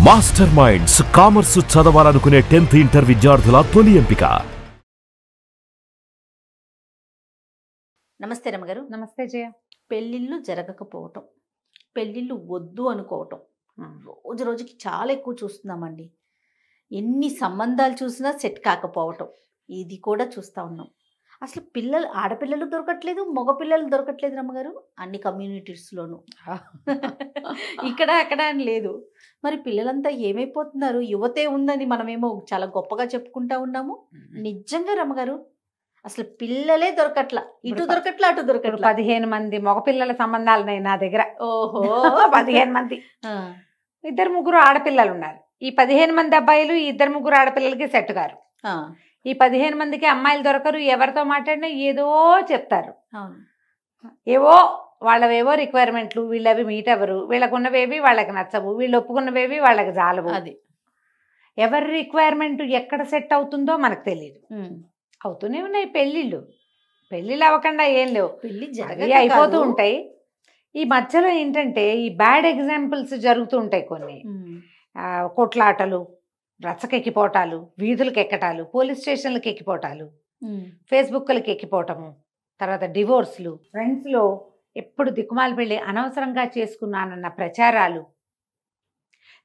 Master minds commerce చదవాలనుకునే 10th inter విద్యార్థుల తొలి ఎంపిక. నమస్తే రమగారు. నమస్తే జయ. పెళ్ళిళ్ళు జరగకపోవటం, పెళ్ళిళ్ళు వద్దు అనుకోవటం రోజు రోజుకి చాలా ఎక్కువ చూస్తున్నామండి. ఎన్ని సంబంధాలు చూసినా సెట్ కాకపోవటం ఇది కూడా చూస్తూ ఉన్నాం. అసలు ఆడపిల్లలు దొరకట్లేదు, మగపిల్లలు దొరకట్లేదు రమ్మగారు, అన్ని కమ్యూనిటీస్లోనూ. ఇక్కడ అక్కడ అని లేదు. మరి పిల్లలంతా ఏమైపోతున్నారు? యువతే ఉందని మనమేమో చాలా గొప్పగా చెప్పుకుంటా ఉన్నాము. నిజంగా రమ్మగారు అసలు పిల్లలే దొరకట్లా, ఇటు దొరకట్లా అటు దొరకట్లా. 15 మంది మగపిల్లల సంబంధాలున్నాయి నా దగ్గర. ఓహో 15 మంది, 2-3 ఆడపిల్లలు ఉన్నారు. ఈ 15 మంది అబ్బాయిలు ఈ 2-3 ఆడపిల్లలకి సెట్ గారు. ఈ 15 మందికి అమ్మాయిలు దొరకరు. ఎవరితో మాట్లాడినా ఏదో చెప్తారు. ఏవో వాళ్ళవేవో రిక్వైర్మెంట్లు, వీళ్ళవి మీట్ అవ్వరు, వీళ్ళకున్నవేవి వాళ్ళకి నచ్చవు, వీళ్ళు ఒప్పుకున్నవేవి వాళ్ళకి జాలవు. అది ఎవరి రిక్వైర్మెంట్ ఎక్కడ సెట్ అవుతుందో మనకు తెలియదు. అవుతూనే ఉన్నాయి పెళ్ళిళ్ళు అవ్వకుండా ఏం లేవు, పెళ్ళి అయిపోతూ ఉంటాయి. ఈ మధ్యలో ఏంటంటే ఈ బ్యాడ్ ఎగ్జాంపుల్స్ జరుగుతూ ఉంటాయి. కొన్ని కొట్లాటలు, రచ్చకెక్కిపోవటాలు, వీధులకు ఎక్కటాలు, పోలీస్ స్టేషన్లకు ఎక్కిపోవటాలు, ఫేస్బుక్లకి ఎక్కిపోవటము, తర్వాత డివోర్స్లు, ఫ్రెండ్స్లో ఎప్పుడు దిక్కుమాల పెళ్ళి అనవసరంగా చేసుకున్నానన్న ప్రచారాలు.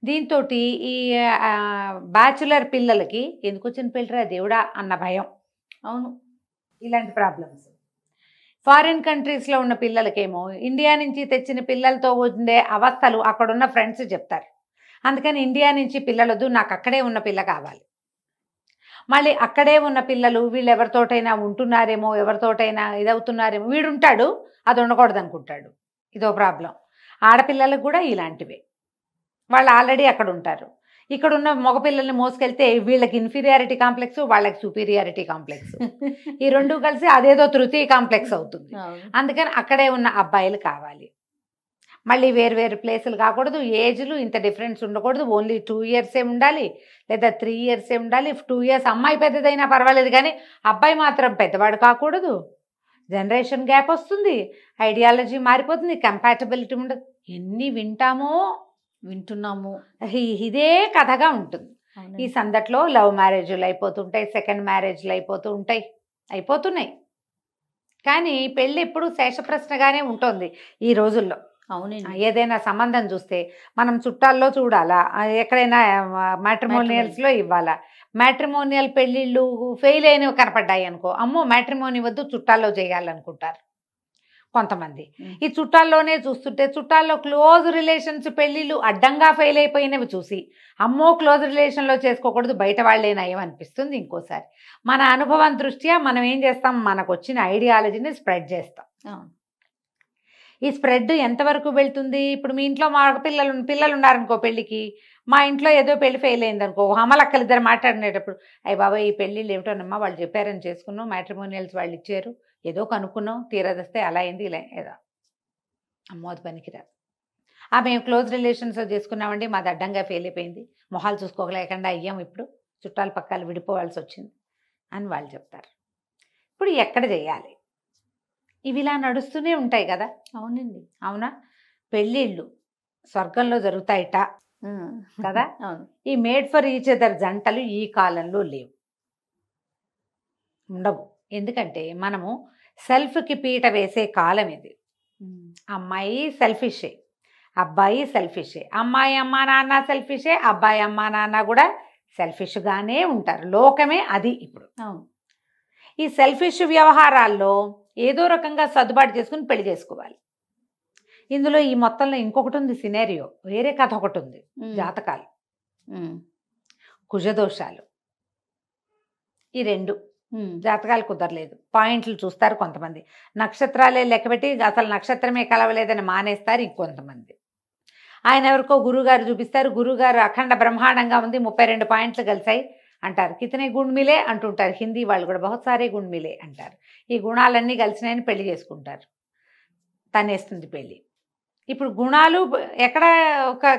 దీంతో ఈ బ్యాచులర్ పిల్లలకి ఎందుకు వచ్చిన పెళ్ళిరా దేవుడా అన్న భయం. అవును, ఇలాంటి ప్రాబ్లమ్స్. ఫారిన్ కంట్రీస్లో ఉన్న పిల్లలకేమో ఇండియా నుంచి తెచ్చిన పిల్లలతో ఉండే అవస్థలు అక్కడున్న ఫ్రెండ్స్ చెప్తారు. అందుకని ఇండియా నుంచి పిల్లలొద్దు, నాకు అక్కడే ఉన్న పిల్ల కావాలి. మళ్ళీ అక్కడే ఉన్న పిల్లలు వీళ్ళు ఎవరితోటైనా ఉంటున్నారేమో, ఎవరితోటైనా ఇదవుతున్నారేమో, వీడుంటాడు అది ఉండకూడదు అనుకుంటాడు. ఇదో ప్రాబ్లం. ఆడపిల్లలకు కూడా ఇలాంటివే. వాళ్ళు ఆల్రెడీ అక్కడ ఉంటారు. ఇక్కడున్న మగపిల్లల్ని మోసుకెళ్తే వీళ్ళకి ఇన్ఫీరియారిటీ కాంప్లెక్స్, వాళ్ళకి సుపీరియారిటీ కాంప్లెక్స్, ఈ రెండు కలిసి అదేదో తృతీయ కాంప్లెక్స్ అవుతుంది. అందుకని అక్కడే ఉన్న అబ్బాయిలు కావాలి. మళ్ళీ వేరు ప్లేసులు కాకూడదు, ఏజ్లు ఇంత డిఫరెన్స్ ఉండకూడదు, ఓన్లీ 2 years ఉండాలి, లేదా 3 years ఉండాలి. 2 years అమ్మాయి పెద్దదైనా పర్వాలేదు కానీ అబ్బాయి మాత్రం పెద్దవాడు కాకూడదు. జనరేషన్ గ్యాప్ వస్తుంది, ఐడియాలజీ మారిపోతుంది, కంపాటబిలిటీ ఉండదు. ఎన్ని వింటున్నాము, ఇదే కథగా ఉంటుంది. ఈ సందట్లో లవ్ మ్యారేజ్లు అయిపోతుంటాయి, సెకండ్ మ్యారేజ్లు అయిపోతున్నాయి. కానీ పెళ్ళి ఎప్పుడు శేషప్రశ్నగానే ఉంటుంది ఈ రోజుల్లో. అవునండి. ఏదైనా సంబంధం చూస్తే మనం చుట్టాల్లో చూడాలా, ఎక్కడైనా మ్యాట్రిమోనియల్స్లో ఇవ్వాలా. మ్యాట్రిమోనియల్ పెళ్ళిళ్ళు ఫెయిల్ అయినవి కనపడ్డాయి అనుకో, అమ్మో మ్యాట్రిమోని వద్దు చుట్టాల్లో చేయాలనుకుంటారు కొంతమంది. ఈ చుట్టాల్లోనే చూస్తుంటే చుట్టాల్లో క్లోజ్ రిలేషన్స్ పెళ్ళిళ్ళు అడ్డంగా ఫెయిల్ అయిపోయినవి చూసి అమ్మో క్లోజ్ రిలేషన్లో చేసుకోకూడదు, బయట వాళ్ళే నయం అనిపిస్తుంది. ఇంకోసారి మన అనుభవం దృష్ట్యా మనం ఏం చేస్తాం, మనకు వచ్చిన ఐడియాలజీని స్ప్రెడ్ చేస్తాం. ఈ స్ప్రెడ్ ఎంతవరకు వెళ్తుంది? ఇప్పుడు మీ ఇంట్లో మా పిల్లలు ఉన్నారనుకో పెళ్ళికి, మా ఇంట్లో ఏదో పెళ్ళి ఫెయిల్ అయిందనుకో, అమ్మలక్కలు ఇద్దరు మాట్లాడినేటప్పుడు అయ్యి బాబా ఈ పెళ్ళిళ్ళు ఏమిటోనమ్మా, వాళ్ళు చెప్పారని చేసుకున్నాం, మ్యాట్రిమోనియల్స్ వాళ్ళు ఇచ్చారు, ఏదో కనుక్కున్నాం, తీరదస్తే అలా అయింది ఇలా ఏదో, అమ్మో అది పనికిరాదు. మేము క్లోజ్ రిలేషన్స్ చేసుకున్నామండి, మాది అడ్డంగా ఫెయిల్ అయిపోయింది, మొహాలు చూసుకోలేకుండా అయ్యాం, ఇప్పుడు చుట్టాల పక్కలు విడిపోవాల్సి వచ్చింది అని వాళ్ళు చెప్తారు. ఇప్పుడు ఎక్కడ చేయాలి? ఇవి ఇలా నడుస్తూనే ఉంటాయి కదా. అవునండి. అవునా? పెళ్ళిళ్ళు స్వర్గంలో జరుగుతాయిట కదా. ఈ మేడ్ ఫర్ ఈచ్ అదర్ జంటలు ఈ కాలంలో లేవు, ఉండవు. ఎందుకంటే మనము సెల్ఫ్కి పీట వేసే కాలం ఇది. అమ్మాయి సెల్ఫిషే, అబ్బాయి సెల్ఫిషే, అమ్మాయి అమ్మా నాన్న సెల్ఫిషే, అబ్బాయి అమ్మా నాన్న కూడా సెల్ఫిష్గానే ఉంటారు. లోకమే అది ఇప్పుడు. ఈ సెల్ఫిష్ వ్యవహారాల్లో ఏదో రకంగా సర్దుబాటు చేసుకుని పెళ్లి చేసుకోవాలి. ఇందులో ఈ మొత్తంలో ఇంకొకటి ఉంది సినేరియో, వేరే కథ ఒకటి ఉంది. జాతకాలు, కుజదోషాలు, ఈ 2 జాతకాలు కుదరలేదు, పాయింట్లు చూస్తారు కొంతమంది, నక్షత్రాలే లెక్కబెట్టి అసలు నక్షత్రమే కలవలేదని మానేస్తారు ఇంకొంతమంది. ఆయన ఎవరికో గురువుగారు చూపిస్తారు, గురువుగారు అఖండ బ్రహ్మాండంగా ఉంది, 32 పాయింట్లు కలిసాయి అంటారు. కితనే గుణ్ మిలే అంటుంటారు హిందీ వాళ్ళు కూడా, బహుత్ సారే గుణ్ మిలే అంటారు. ఈ గుణాలన్నీ కలిసినాయని పెళ్లి చేసుకుంటారు, తనేస్తుంది పెళ్ళి. ఇప్పుడు గుణాలు ఎక్కడ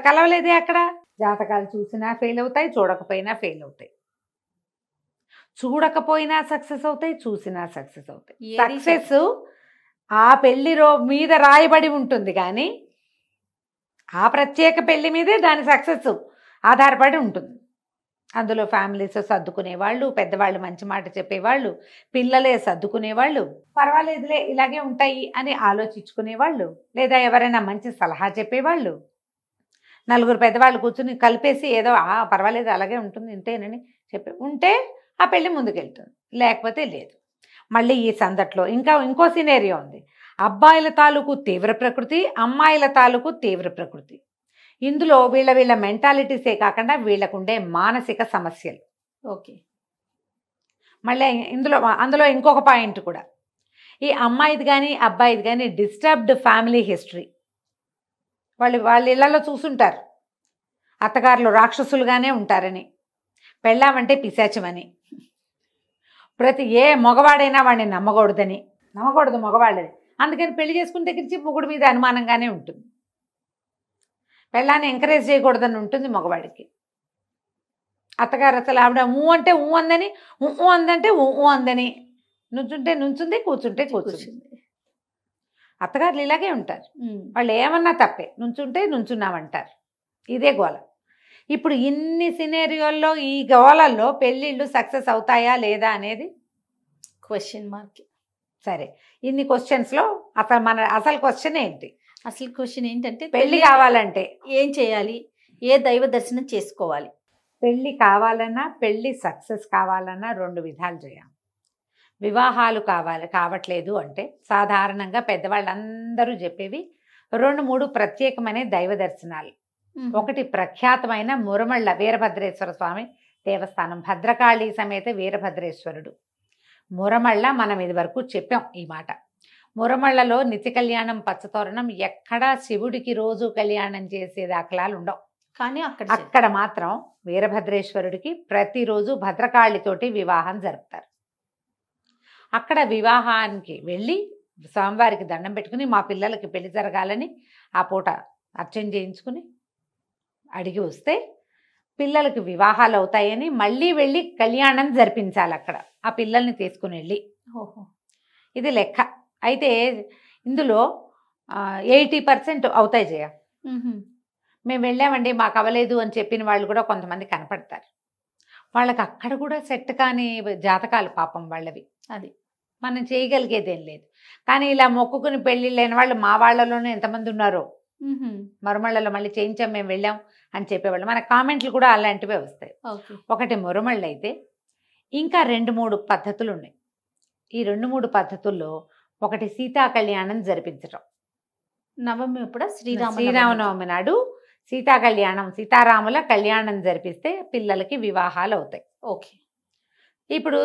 కలవలేదే, అక్కడ జాతకాలు చూసినా ఫెయిల్ అవుతాయి, చూడకపోయినా ఫెయిల్ అవుతాయి. చూడకపోయినా సక్సెస్ అవుతాయి, చూసినా సక్సెస్ అవుతాయి. సక్సెస్ ఆ పెళ్లి మీద రాయబడి ఉంటుంది కానీ ఆ ప్రత్యేక పెళ్లి మీదే దాని సక్సెస్. ఆధారపడి ఉంటుంది. అందులో ఫ్యామిలీస్ సర్దుకునేవాళ్ళు, పెద్దవాళ్ళు మంచి మాట చెప్పేవాళ్ళు, పిల్లలే సర్దుకునేవాళ్ళు, పర్వాలేదులే ఇలాగే ఉంటాయి అని ఆలోచించుకునేవాళ్ళు, లేదా ఎవరైనా మంచి సలహా చెప్పేవాళ్ళు, నలుగురు పెద్దవాళ్ళు కూర్చుని కలిపేసి ఏదో పర్వాలేదు అలాగే ఉంటుంది ఇంతేనని చెప్పి ఉంటే ఆ పెళ్ళి ముందుకెళ్తుంది, లేకపోతే లేదు. మళ్ళీ ఈ సందట్లో ఇంకో సినేరియో ఉంది. అబ్బాయిల తాలూకు తీవ్ర ప్రకృతి, అమ్మాయిల తాలూకు తీవ్ర ప్రకృతి. ఇందులో వీళ్ళ మెంటాలిటీసే కాకుండా వీళ్ళకుండే మానసిక సమస్యలు. ఓకే. మళ్ళీ అందులో ఇంకొక పాయింట్ కూడా, ఈ అమ్మాయిది కానీ అబ్బాయిది కానీ డిస్టర్బ్డ్ ఫ్యామిలీ హిస్టరీ. వాళ్ళ ఇళ్లలో చూసుంటారు అత్తగారులు రాక్షసులుగానే ఉంటారని, పెళ్ళామంటే పిశాచమని, ఏ మగవాడైనా వాడిని నమ్మకూడదు మగవాళ్ళని. అందుకని పెళ్లి చేసుకుని దగ్గర నుంచి మొగుడు మీద అనుమానంగానే ఉంటుంది. పెళ్ళాన్ని ఎంకరేజ్ చేయకూడదని ఉంటుంది మగవాడికి. అత్తగారు అసలు ఆవిడ అంటే అందని, అందంటే అందని, నుంచుంటే నుంచుంది, కూర్చుంటే కూర్చుంది. అత్తగారులు ఇలాగే ఉంటారు. వాళ్ళు ఏమన్నా తప్పే, నుంచుంటే నుంచున్నామంటారు. ఇదే గోల. ఇప్పుడు ఇన్ని సినేరియోల్లో ఈ గోలల్లో పెళ్ళిళ్ళు సక్సెస్ అవుతాయా లేదా అనేది క్వశ్చన్ మార్క్. సరే, ఇన్ని క్వశ్చన్స్లో అసలు క్వశ్చన్ ఏంటి? అసలు క్వశ్చన్ ఏంటంటే పెళ్ళి కావాలంటే ఏం చేయాలి, ఏ దైవ దర్శనం చేసుకోవాలి? పెళ్ళి కావాలన్నా, పెళ్ళి సక్సెస్ కావాలన్నా 2 విధాలు చేయాలి. వివాహాలు కావట్లేదు అంటే సాధారణంగా పెద్దవాళ్ళందరూ చెప్పేవి 2-3 ప్రత్యేకమైన దైవ దర్శనాలు. ఒకటి ప్రఖ్యాతమైన మురమళ్ళ వీరభద్రేశ్వర స్వామి దేవస్థానం, భద్రకాళి సమేత వీరభద్రేశ్వరుడు మురమళ్ళ. మనం ఇది వరకు చెప్పాం ఈ మాట. మురమళ్ళలో నిత్య కళ్యాణం, పచ్చతోరణం, ఎక్కడా శివుడికి రోజు కళ్యాణం చేసే దాఖలాలు ఉండవు. కానీ అక్కడ మాత్రం వీరభద్రేశ్వరుడికి ప్రతిరోజు భద్రకాళితోటి వివాహం జరుపుతారు. అక్కడ వివాహానికి వెళ్ళి స్వామివారికి దండం పెట్టుకుని మా పిల్లలకి పెళ్లి జరగాలని ఆ పూట అర్చన చేయించుకుని అడిగి వస్తే పిల్లలకి వివాహాలు అవుతాయని మళ్ళీ వెళ్ళి కళ్యాణం జరిపించాలి అక్కడ ఆ పిల్లల్ని తీసుకుని వెళ్ళి. ఇది లెక్క. అయితే ఇందులో 80% అవుతాయి జయ. మేము వెళ్ళామండి మాకు అవ్వలేదు అని చెప్పిన వాళ్ళు కూడా కొంతమంది కనపడతారు. వాళ్ళకి అక్కడ కూడా సెట్ కాని జాతకాలు పాపం వాళ్ళవి. అది మనం చేయగలిగేదేం లేదు. కానీ ఇలా మొక్కుకుని పెళ్ళిళ్ళు అయిన వాళ్ళు మా వాళ్ళలోనే ఎంతమంది ఉన్నారో. మురమళ్ళలో మళ్ళీ చేయించాం మేము వెళ్ళాం అని చెప్పేవాళ్ళు. మన కామెంట్లు కూడా అలాంటివే వస్తాయి. ఒకటి మురమళ్ళు అయితే ఇంకా 2-3 పద్ధతులు ఉన్నాయి. ఈ 2-3 పద్ధతుల్లో ఒకటి సీతా కళ్యాణం జరిపించడం. నవమి ఇప్పుడు శ్రీరామనవమి నాడు సీతా కళ్యాణం, సీతారాముల కళ్యాణం జరిపిస్తే పిల్లలకి వివాహాలు అవుతాయి. ఓకే. ఇప్పుడు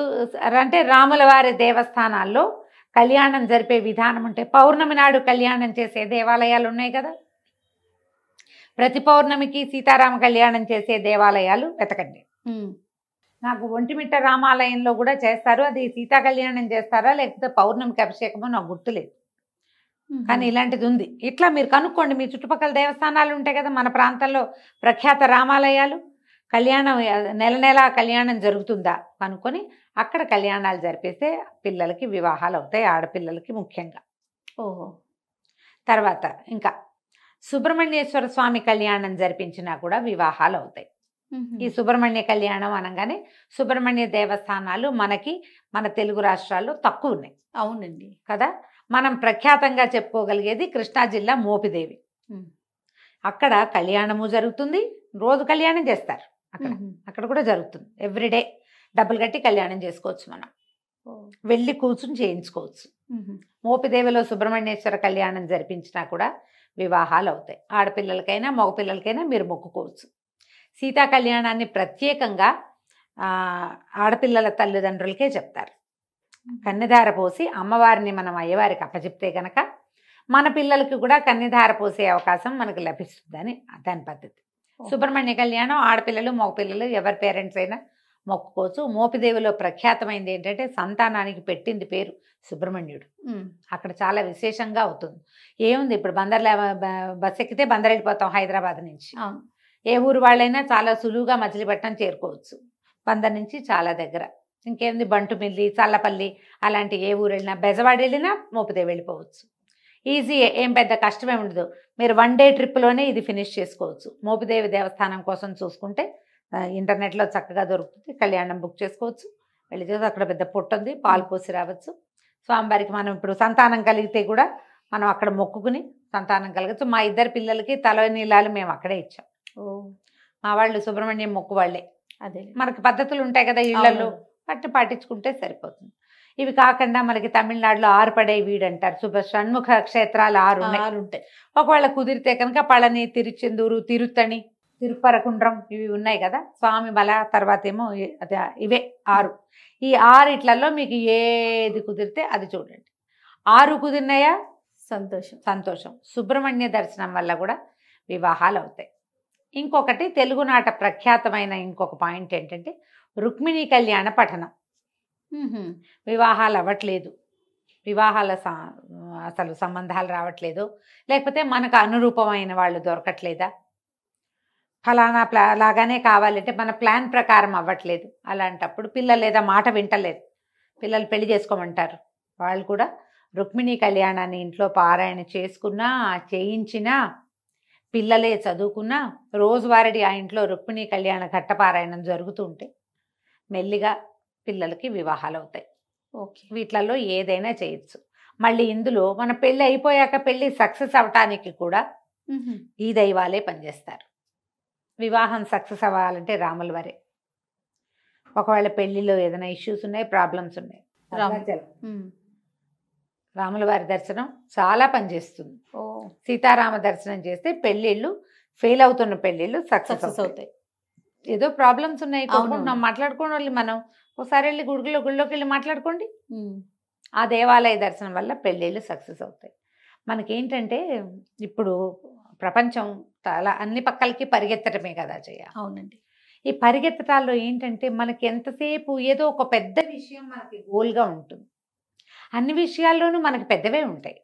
అంటే రాముల వారి దేవస్థానాల్లో కళ్యాణం జరిపే విధానం ఉంటే పౌర్ణమి నాడు కళ్యాణం చేసే దేవాలయాలు ఉన్నాయి కదా. ప్రతి పౌర్ణమికి సీతారామ కళ్యాణం చేసే దేవాలయాలు వెతకండి. నాకు ఒంటిమిట్ట రామాలయంలో కూడా చేస్తారు. అది సీతా కళ్యాణం చేస్తారా లేకపోతే పౌర్ణమికి అభిషేకమో నాకు గుర్తులేదు, కానీ ఇలాంటిది ఉంది. ఇట్లా మీరు కనుక్కోండి. మీ చుట్టుపక్కల దేవస్థానాలు ఉంటాయి కదా, మన ప్రాంతంలో ప్రఖ్యాత రామాలయాలు. కళ్యాణం నెల కళ్యాణం జరుగుతుందా కనుక్కొని అక్కడ కళ్యాణాలు జరిపిస్తే పిల్లలకి వివాహాలు అవుతాయి, ఆడపిల్లలకి ముఖ్యంగా. తర్వాత ఇంకా సుబ్రహ్మణ్యేశ్వర స్వామి కళ్యాణం జరిపించినా కూడా వివాహాలు అవుతాయి. ఈ సుబ్రహ్మణ్య కళ్యాణం అనగానే సుబ్రహ్మణ్య దేవస్థానాలు మన తెలుగు రాష్ట్రాల్లో తక్కువ ఉన్నాయి. అవునండి కదా. మనం ప్రఖ్యాతంగా చెప్పుకోగలిగేది కృష్ణా జిల్లా మోపిదేవి. అక్కడ కళ్యాణము జరుగుతుంది, రోజు కళ్యాణం చేస్తారు. అక్కడ కూడా జరుగుతుంది. ఎవ్రీడే డబ్బులు కట్టి కళ్యాణం చేసుకోవచ్చు, మనం వెళ్ళి కూర్చుని చేయించుకోవచ్చు. మోపిదేవిలో సుబ్రహ్మణ్యేశ్వర కళ్యాణం జరిపించినా కూడా వివాహాలు అవుతాయి. ఆడపిల్లలకైనా మగపిల్లలకైనా మీరు మొక్కుకోవచ్చు. సీతా కళ్యాణాన్ని ప్రత్యేకంగా ఆడపిల్లల తల్లిదండ్రులకే చెప్తారు. కన్యధార పోసి అమ్మవారిని మనం అయ్యవారికి అప్పచెప్తే కనుక మన పిల్లలకి కూడా కన్యధార పోసే అవకాశం మనకు లభిస్తుందని దాని పద్ధతి. సుబ్రహ్మణ్య కళ్యాణం ఆడపిల్లలు మగపిల్లలు ఎవరి పేరెంట్స్ అయినా మొక్కుకోవచ్చు. మోపిదేవిలో ప్రఖ్యాతమైంది ఏంటంటే సంతానానికి పెట్టింది పేరు సుబ్రహ్మణ్యుడు. అక్కడ చాలా విశేషంగా అవుతుంది. ఏముంది, ఇప్పుడు బస్ ఎక్కితే బందర్ వెళ్ళిపోతాం హైదరాబాద్ నుంచి. ఏ ఊరు వాళ్ళైనా చాలా సులువుగా మచిలీపట్నం చేరుకోవచ్చు. బందర్ నుంచి చాలా దగ్గర. ఇంకేముంది, బంటుమిల్లి, చల్లపల్లి అలాంటి ఏ ఊరు వెళ్ళినా, బెజవాడ వెళ్ళినా మోపిదేవి వెళ్ళిపోవచ్చు. ఈజీ, ఏం పెద్ద కష్టమే ఉండదు. మీరు 1 డే ట్రిప్లోనే ఇది ఫినిష్ చేసుకోవచ్చు. మోపిదేవి దేవస్థానం కోసం చూసుకుంటే ఇంటర్నెట్లో చక్కగా దొరుకుతుంది. కళ్యాణం బుక్ చేసుకోవచ్చు. వెళ్ళి చేసి అక్కడ పెద్ద పొట్టు ఉంది, పాలు పోసి రావచ్చు. స్వామివారికి మనం ఇప్పుడు సంతానం కలిగితే కూడా మనం అక్కడ మొక్కుకుని సంతానం కలగచ్చు. మా 2 పిల్లలకి తలనీలాలు మేము అక్కడే ఇచ్చాం. మా వాళ్ళు సుబ్రహ్మణ్యం మొక్కు వాళ్ళే. అదే మనకి పద్ధతులు ఉంటాయి కదా ఇళ్లలో, వాటిని పాటించుకుంటే సరిపోతుంది. ఇవి కాకుండా మనకి తమిళనాడులో 6 పడే వీడు అంటారు. షణ్ముఖ క్షేత్రాలు 6 ఉంటాయి. ఒకవేళ కుదిరితే కనుక పళని, తిరుచెందూరు, తిరుత్తణి, తిరుపరకుండ్రం ఇవి ఉన్నాయి కదా స్వామి బల. తర్వాత ఏమో ఇవే 6. ఈ 6 ఇట్లలో మీకు ఏది కుదిరితే అది చూడండి. 6 కుదిరినాయా సంతోషం. సుబ్రహ్మణ్య దర్శనం వల్ల కూడా వివాహాలు అవుతాయి. ఇంకొకటి తెలుగునాట ప్రఖ్యాతమైన ఇంకొక పాయింట్ ఏంటంటే రుక్మిణీ కళ్యాణ పఠనం. వివాహాలు అవ్వట్లేదు, వివాహాల అసలు సంబంధాలు రావట్లేదు, లేకపోతే మనకు అనురూపమైన వాళ్ళు దొరకట్లేదా, ఫలానా లాగానే కావాలంటే మన ప్లాన్ ప్రకారం అవ్వట్లేదు, అలాంటప్పుడు పిల్లలు లేదా మాట వింటలేదు, పిల్లలు పెళ్లి చేసుకోమంటారు, వాళ్ళు కూడా రుక్మిణీ కళ్యాణాన్ని ఇంట్లో పారాయణ చేసుకున్నా చేయించినా పిల్లలే చదువుకున్నా రోజువారీ ఆ ఇంట్లో రుక్మిణీ కళ్యాణ ఘట్టపారాయణం జరుగుతూ ఉంటే మెల్లిగా పిల్లలకి వివాహాలు అవుతాయి. వీటిలలో ఏదైనా చేయొచ్చు. మళ్ళీ ఇందులో మన పెళ్ళి అయిపోయాక పెళ్ళి సక్సెస్ అవటానికి కూడా ఈ దైవాలే పనిచేస్తారు. వివాహం సక్సెస్ అవ్వాలంటే రాముల వారే. ఒకవేళ పెళ్లిలో ఏదైనా ఇష్యూస్ ఉన్నాయి, ప్రాబ్లమ్స్ ఉన్నాయి, రాముల వారి దర్శనం చాలా పనిచేస్తుంది. సీతారామ దర్శనం చేస్తే పెళ్ళిళ్ళు ఫెయిల్ అవుతున్న పెళ్ళిళ్ళు సక్సెస్ అవుతాయి. ఏదో ప్రాబ్లమ్స్ ఉన్నాయి మాట్లాడుకోండి, మనం ఒకసారి వెళ్ళి గుడిలోకి వెళ్ళి మాట్లాడుకోండి. ఆ దేవాలయ దర్శనం వల్ల పెళ్ళిళ్ళు సక్సెస్ అవుతాయి. మనకేంటంటే ఇప్పుడు ప్రపంచం చాలా అన్ని పక్కలకి పరిగెత్తడమే కదా చేయాలి. అవునండి. ఈ పరిగెత్తటాల్లో ఏంటంటే మనకి ఎంతసేపు ఏదో ఒక పెద్ద విషయం మనకి గోల్గా ఉంటుంది. అన్ని విషయాల్లోనూ మనకి పెద్దవే ఉంటాయి.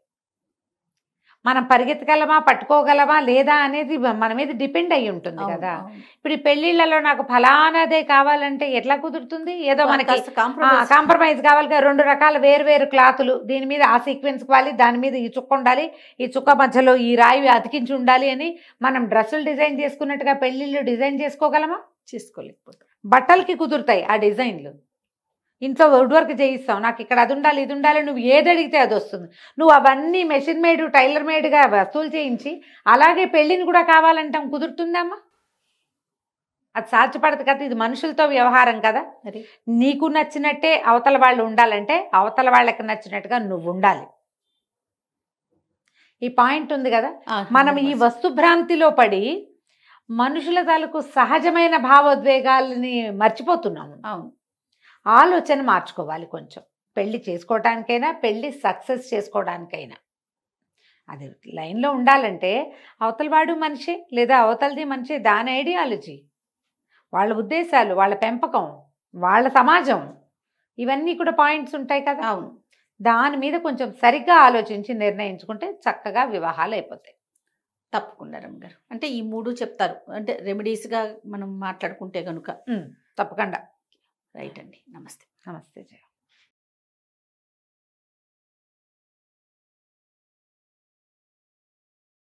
మనం పరిగెత్తగలమా, పట్టుకోగలమా లేదా అనేది మన మీద డిపెండ్ అయ్యి ఉంటుంది కదా. ఇప్పుడు ఈ పెళ్లిళ్లలో నాకు ఫలానాదే కావాలంటే ఎట్లా కుదురుతుంది? ఏదో మనకి కాంప్రమైజ్ కావాలి. 2 రకాల వేరు క్లాతులు, దీని మీద ఆ సీక్వెన్స్ కావాలి, దాని మీద ఈ చుక్క ఉండాలి, ఈ చుక్క మధ్యలో ఈ రాయి అతికించి ఉండాలి అని మనం డ్రెస్సులు డిజైన్ చేసుకున్నట్టుగా పెళ్లిళ్ళు డిజైన్ చేసుకోగలమా? చేసుకోలేకపోతే. బట్టలకి కుదురుతాయి ఆ డిజైన్లు. ఇంట్లో వుడ్ వర్క్ చేయిస్తావు, నాకు ఇక్కడ అది ఉండాలి ఇది ఉండాలి, నువ్వు ఏది అడిగితే అది వస్తుంది. నువ్వు అవన్నీ మెషిన్ మేడ్ టైలర్ మేడ్గా వస్తువులు చేయించి అలాగే పెళ్ళిని కూడా కావాలంటాం, కుదురుతుందమ్మా? అది సాధ్యపడదు కదా. ఇది మనుషులతో వ్యవహారం కదా. నీకు నచ్చినట్టే అవతల వాళ్ళు ఉండాలంటే అవతల వాళ్ళకి నచ్చినట్టుగా నువ్వు ఉండాలి. ఈ పాయింట్ ఉంది కదా. మనం ఈ వస్తుభ్రాంతిలో పడి మనుషుల తాలూకు సహజమైన భావోద్వేగాలని మర్చిపోతున్నాము. అవును, ఆలోచన మార్చుకోవాలి కొంచెం. పెళ్ళి చేసుకోవడానికైనా పెళ్ళి సక్సెస్ చేసుకోవడానికైనా అది లైన్లో ఉండాలంటే అవతల వాడు మనిషి లేదా అవతలది మనిషి, దాని ఐడియాలజీ, వాళ్ళ ఉద్దేశాలు, వాళ్ళ పెంపకం, వాళ్ళ సమాజం, ఇవన్నీ కూడా పాయింట్స్ ఉంటాయి కదా. అవును, దాని మీద కొంచెం సరిగ్గా ఆలోచించి నిర్ణయించుకుంటే చక్కగా వివాహాలు అయిపోతాయి. తప్పకుండా రమ్మగారు. అంటే ఈ 3 చెప్తారు, అంటే రెమెడీస్గా మనం మాట్లాడుకుంటే కనుక తప్పకుండా. రైట్ అండి. నమస్తే. నమస్తే జయ.